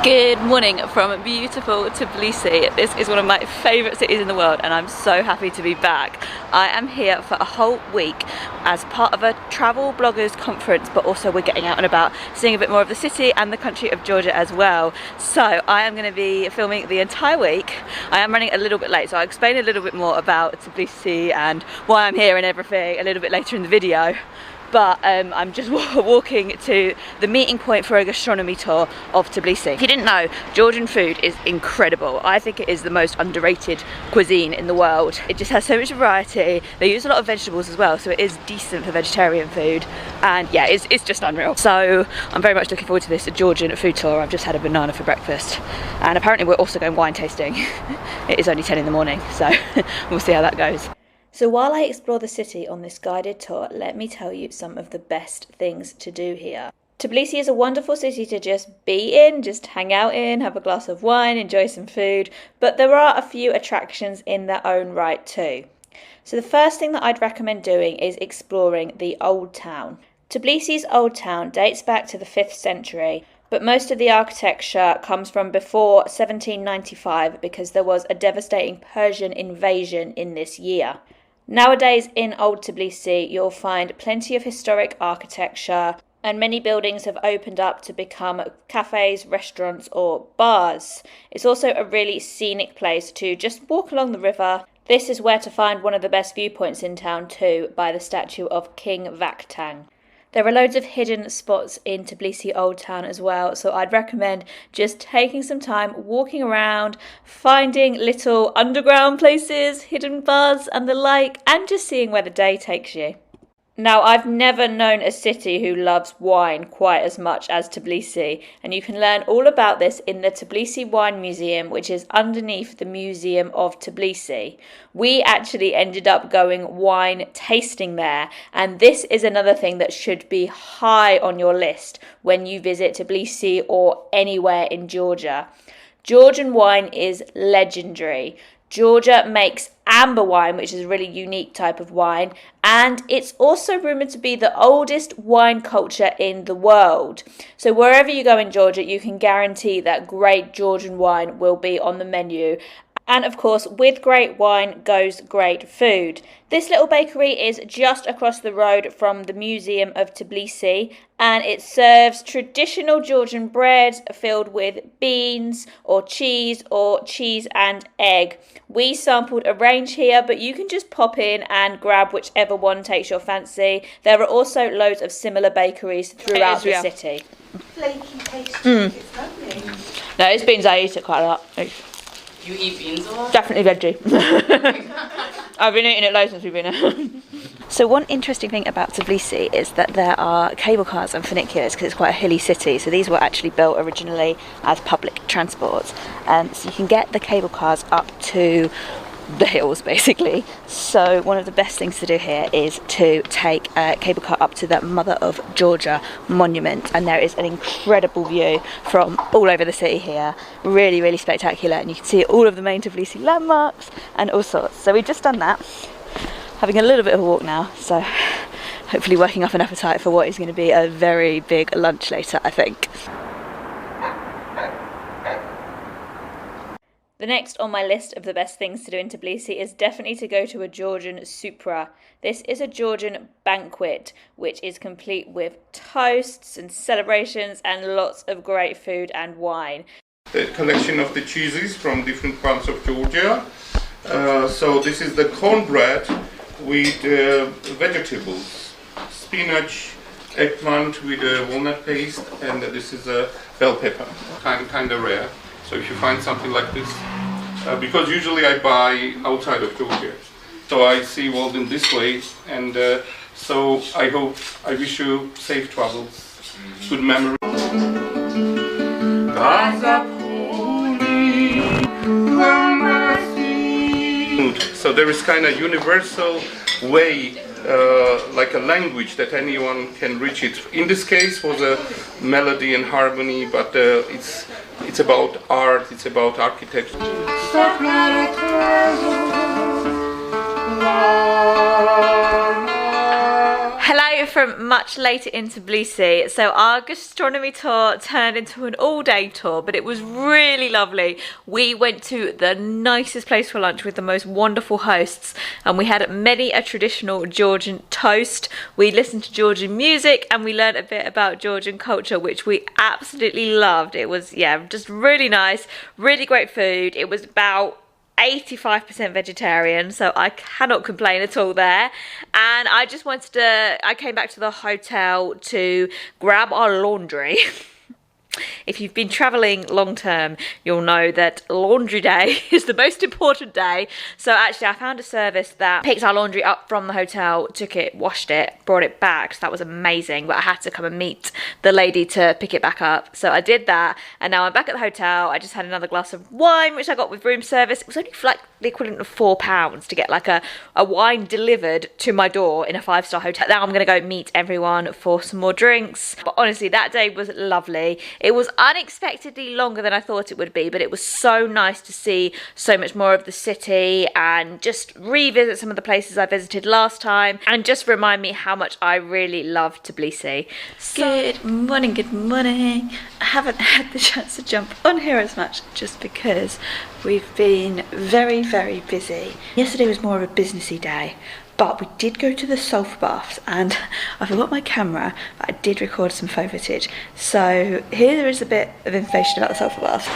Good morning from beautiful Tbilisi. This is one of my favourite cities in the world and I'm so happy to be back. I am here for a whole week as part of a travel bloggers conference, but also we're getting out and about, seeing a bit more of the city and the country of Georgia as well. So I am going to be filming the entire week. I am running a little bit late, so I'll explain a little bit more about Tbilisi and why I'm here and everything a little bit later in the video. But I'm just walking to the meeting point for a gastronomy tour of Tbilisi. If you didn't know, Georgian food is incredible. I think it is the most underrated cuisine in the world. It just has so much variety. They use a lot of vegetables as well, so it is decent for vegetarian food. And yeah, it's just unreal. So I'm very much looking forward to this Georgian food tour. I've just had a banana for breakfast. And apparently we're also going wine tasting. It is only 10 in the morning, so we'll see how that goes. So while I explore the city on this guided tour, let me tell you some of the best things to do here. Tbilisi is a wonderful city to just be in, just hang out in, have a glass of wine, enjoy some food, but there are a few attractions in their own right too. So the first thing that I'd recommend doing is exploring the Old Town. Tbilisi's Old Town dates back to the 5th century, but most of the architecture comes from before 1795 because there was a devastating Persian invasion in this year. Nowadays in Old Tbilisi, you'll find plenty of historic architecture and many buildings have opened up to become cafes, restaurants or bars. It's also a really scenic place to just walk along the river. This is where to find one of the best viewpoints in town too, by the statue of King Vakhtang. There are loads of hidden spots in Tbilisi Old Town as well, so I'd recommend just taking some time walking around, finding little underground places, hidden bars and the like, and just seeing where the day takes you. Now, I've never known a city who loves wine quite as much as Tbilisi, and you can learn all about this in the Tbilisi Wine Museum, which is underneath the Museum of Tbilisi. We actually ended up going wine tasting there, and this is another thing that should be high on your list when you visit Tbilisi or anywhere in Georgia. Georgian wine is legendary. Georgia makes amber wine, which is a really unique type of wine, and it's also rumoured to be the oldest wine culture in the world. So wherever you go in Georgia, you can guarantee that great Georgian wine will be on the menu. And of course, with great wine goes great food. This little bakery is just across the road from the Museum of Tbilisi, and it serves traditional Georgian bread filled with beans or cheese and egg. We sampled a range here, but you can just pop in and grab whichever one takes your fancy. There are also loads of similar bakeries throughout the city. Flaky tasty, it's lovely. No, it's beans, I eat it quite a lot. You eat beans a lot? Definitely veggie. I've been eating it loads since we've been here. So one interesting thing about Tbilisi is that there are cable cars and funiculars because it's quite a hilly city. So these were actually built originally as public transport. So you can get the cable cars up to the hills basically. So one of the best things to do here is to take a cable car up to the Mother of Georgia monument, and there is an incredible view from all over the city here. Really, really spectacular, and you can see all of the main Tbilisi landmarks and all sorts. So we've just done that, having a little bit of a walk now, so hopefully working up an appetite for what is going to be a very big lunch later, I think. The next on my list of the best things to do in Tbilisi is definitely to go to a Georgian supra. This is a Georgian banquet which is complete with toasts and celebrations and lots of great food and wine. A collection of the cheeses from different parts of Georgia. So this is the cornbread with vegetables, spinach, eggplant with a walnut paste, and this is a bell pepper. Kind of rare. So if you find something like this, because usually I buy outside of Georgia, so I see Walden this way, and so I wish you safe travels, good memories. So there is kind of universal way, like a language that anyone can reach it. In this case was a melody and harmony, but it's about art, it's about architecture. Hello from much later in Tbilisi. So our gastronomy tour turned into an all-day tour, but it was really lovely. We went to the nicest place for lunch with the most wonderful hosts, and we had many a traditional Georgian toast. We listened to Georgian music and we learned a bit about Georgian culture, which we absolutely loved. It was, yeah, just really nice, really great food. It was about 85% vegetarian, so I cannot complain at all there. And I just wanted to, I came back to the hotel to grab our laundry. If you've been travelling long term, you'll know that laundry day is the most important day. So actually I found a service that picked our laundry up from the hotel, took it, washed it, brought it back. So that was amazing, but I had to come and meet the lady to pick it back up. So I did that, and now I'm back at the hotel. I just had another glass of wine, which I got with room service. It was only for like the equivalent of £4 to get like a wine delivered to my door in a 5-star hotel. Now I'm going to go meet everyone for some more drinks. But honestly, that day was lovely. It was unexpectedly longer than I thought it would be, but it was so nice to see so much more of the city and just revisit some of the places I visited last time and just remind me how much I really love Tbilisi. Good morning, good morning. I haven't had the chance to jump on here as much just because we've been very, very busy. Yesterday was more of a businessy day, but we did go to the sulfur baths, and I forgot my camera, but I did record some photo footage. So here there is a bit of information about the sulfur baths.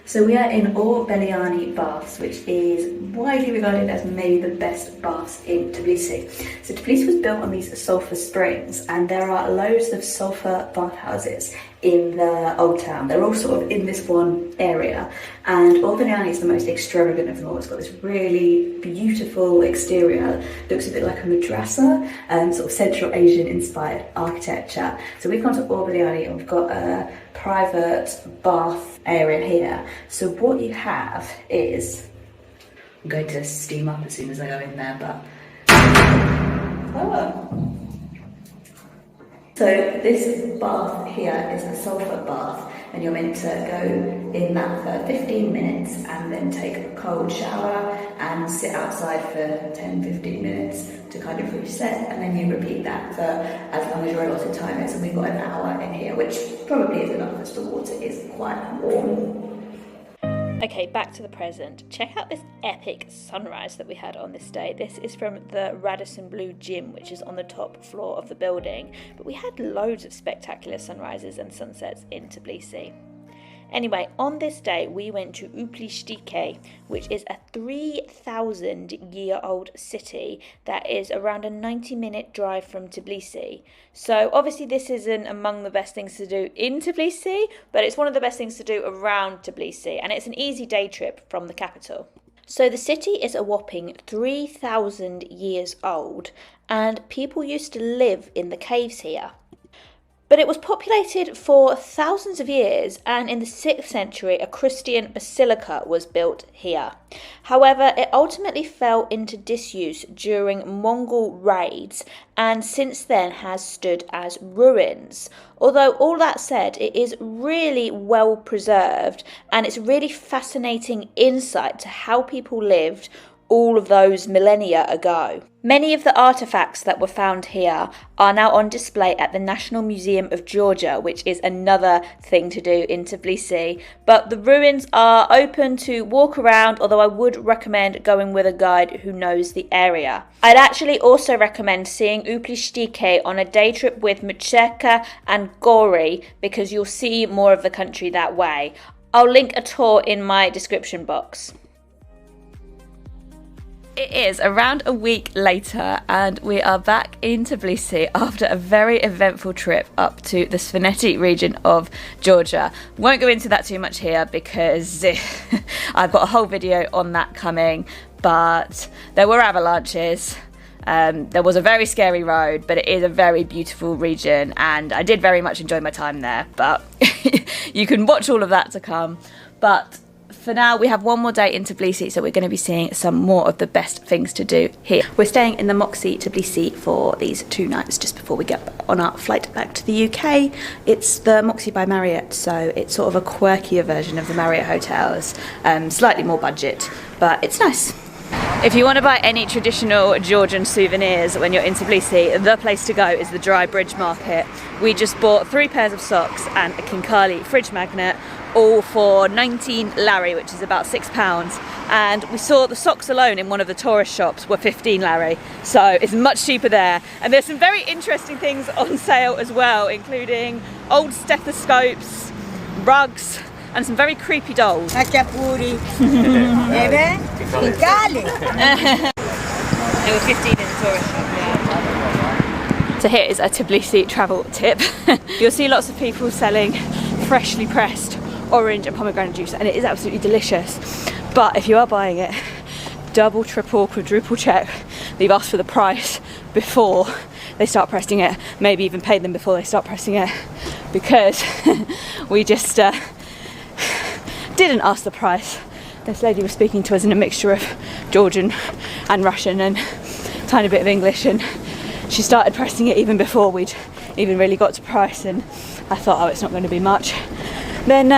So we are in Orbeliani Baths, which is widely regarded as maybe the best baths in Tbilisi. So Tbilisi was built on these sulfur springs, and there are loads of sulfur bathhouses in the old town. They're all sort of in this one area, and Orbeliani is the most extravagant of them all. It's got this really beautiful exterior, looks a bit like a madrasa, sort of Central Asian inspired architecture. So we've gone to Orbeliani and we've got a private bath area here. So what you have is, I'm going to steam up as soon as I go in there, but so this bath here is a sulfur bath, and you're meant to go in that for 15 minutes and then take a cold shower and sit outside for 10-15 minutes to kind of reset, and then you repeat that for as long as your allotted time is. And we've got an hour in here, which probably is enough because the water is quite warm. Okay, back to the present. Check out this epic sunrise that we had on this day. This is from the Radisson Blu gym, which is on the top floor of the building. But we had loads of spectacular sunrises and sunsets in Tbilisi. Anyway, on this day we went to Uplistsikhe, which is a 3,000-year-old city that is around a 90-minute drive from Tbilisi. So obviously this isn't among the best things to do in Tbilisi, but it's one of the best things to do around Tbilisi, and it's an easy day trip from the capital. So the city is a whopping 3,000 years old, and people used to live in the caves here. But it was populated for thousands of years, and in the 6th century a Christian basilica was built here. However, it ultimately fell into disuse during Mongol raids, and since then has stood as ruins. Although all that said, it is really well preserved, and it's a really fascinating insight to how people lived all of those millennia ago. Many of the artefacts that were found here are now on display at the National Museum of Georgia, which is another thing to do in Tbilisi. But the ruins are open to walk around, although I would recommend going with a guide who knows the area. I'd actually also recommend seeing Uplistsikhe on a day trip with Metekhi and Gori, because you'll see more of the country that way. I'll link a tour in my description box. It is around a week later, and we are back in Tbilisi after a very eventful trip up to the Souvenirs region of Georgia. Won't go into that too much here because I've got a whole video on that coming, but there were avalanches. There was a very scary road, but it is a very beautiful region, and I did very much enjoy my time there, but you can watch all of that to come. But for now, we have one more day in Tbilisi, so we're going to be seeing some more of the best things to do here. We're staying in the Metekhi Tbilisi for these 2 nights just before we get on our flight back to the UK. It's the Metekhi by Marriott, so it's sort of a quirkier version of the Marriott hotels, slightly more budget, but it's nice. If you want to buy any traditional Georgian souvenirs when you're in Tbilisi, the place to go is the Dry Bridge Market. We just bought 3 pairs of socks and a Kinkali fridge magnet, all for 19 lari, which is about £6. And we saw the socks alone in one of the tourist shops were 15 lari, so it's much cheaper there. And there's some very interesting things on sale as well, including old stethoscopes, rugs, and some very creepy dolls. They were 15 in the tourist shop, yeah. So here is a Tbilisi travel tip. You'll see lots of people selling freshly pressed orange and pomegranate juice, and it is absolutely delicious. But if you are buying it, double, triple, quadruple check that you've asked for the price before they start pressing it. Maybe even pay them before they start pressing it, because we just didn't ask the price. This lady was speaking to us in a mixture of Georgian and Russian and a tiny bit of English, and she started pressing it even before we'd even really got to price, and I thought, oh, it's not going to be much. Then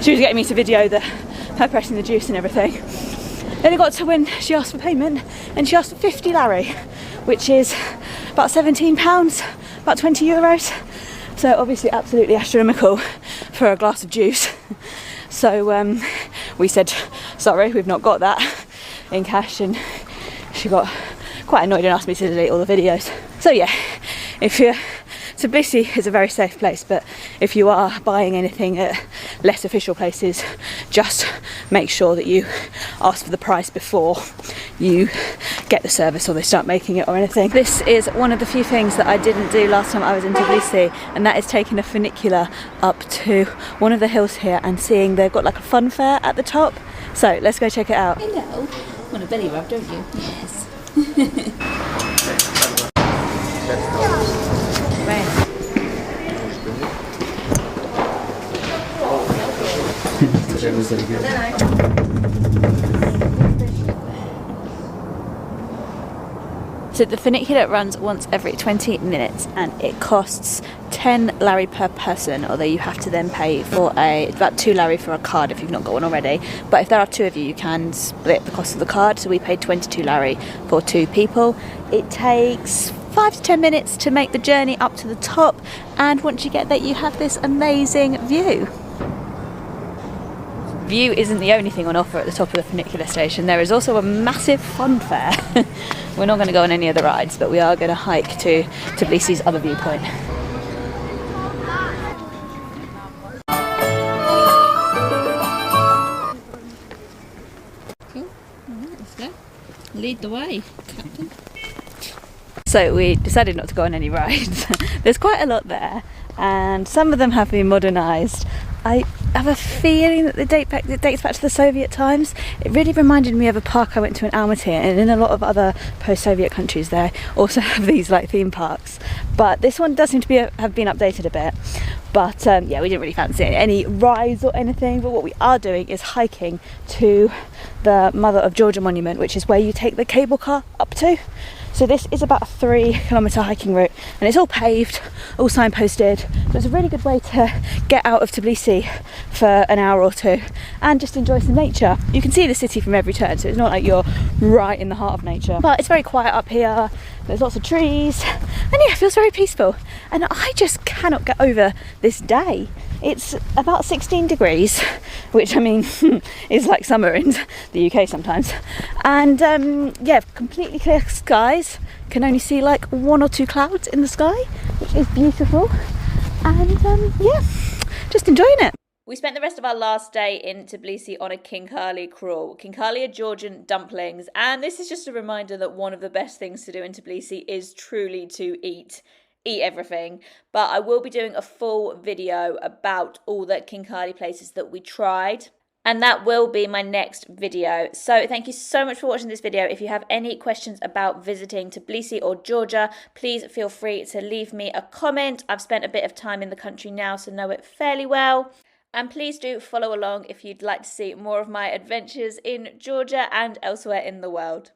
she was getting me to video her pressing the juice and everything. Then it got to when she asked for payment, and she asked for 50 lari, which is about £17, about 20 euros. So obviously absolutely astronomical for a glass of juice. So we said, sorry, we've not got that in cash, and she got quite annoyed and asked me to delete all the videos. So yeah, Tbilisi is a very safe place, but if you are buying anything at less official places, just make sure that you ask for the price before you get the service or they start making it or anything. This is one of the few things that I didn't do last time I was in Tbilisi, and that is taking a funicular up to one of the hills here and seeing they've got like a fun fair at the top. So let's go check it out. Hello. You want a belly rub, don't you? Yes. So the funicular runs once every 20 minutes and it costs 10 lari per person, although you have to then pay for about 2 lari for a card if you've not got one already. But if there are 2 of you, you can split the cost of the card. So we paid 22 lari for 2 people. It takes 5 to 10 minutes to make the journey up to the top, and once you get there you have this amazing view. View isn't the only thing on offer at the top of the funicular station. There is also a massive fun fair. We're not going to go on any of the rides, but we are going to hike to Tbilisi's other viewpoint. Cool. Let's go. Lead the way, Captain. So we decided not to go on any rides. There's quite a lot there, and some of them have been modernised. I have a feeling that it dates back to the Soviet times. It really reminded me of a park I went to in Almaty, and in a lot of other post-Soviet countries they also have these like theme parks. But this one does seem to have been updated a bit. But yeah, we didn't really fancy any rides or anything. But what we are doing is hiking to the Mother of Georgia monument, which is where you take the cable car up to. So this is about a 3-kilometre hiking route, and it's all paved, all signposted. So it's a really good way to get out of Tbilisi for an hour or 2 and just enjoy some nature. You can see the city from every turn, so it's not like you're right in the heart of nature. But it's very quiet up here. There's lots of trees, and yeah, it feels very peaceful. And I just cannot get over this day. It's about 16 degrees, which I mean is like summer in the UK sometimes. And yeah, completely clear skies. Can only see like 1 or 2 clouds in the sky, which is beautiful. And yeah, just enjoying it. We spent the rest of our last day in Tbilisi on a Kinkali crawl. Kinkali are Georgian dumplings, and this is just a reminder that one of the best things to do in Tbilisi is truly to eat everything. But I will be doing a full video about all the Kinkali places that we tried, and that will be my next video. So thank you so much for watching this video. If you have any questions about visiting Tbilisi or Georgia, please feel free to leave me a comment. I've spent a bit of time in the country now, so know it fairly well. And please do follow along if you'd like to see more of my adventures in Georgia and elsewhere in the world.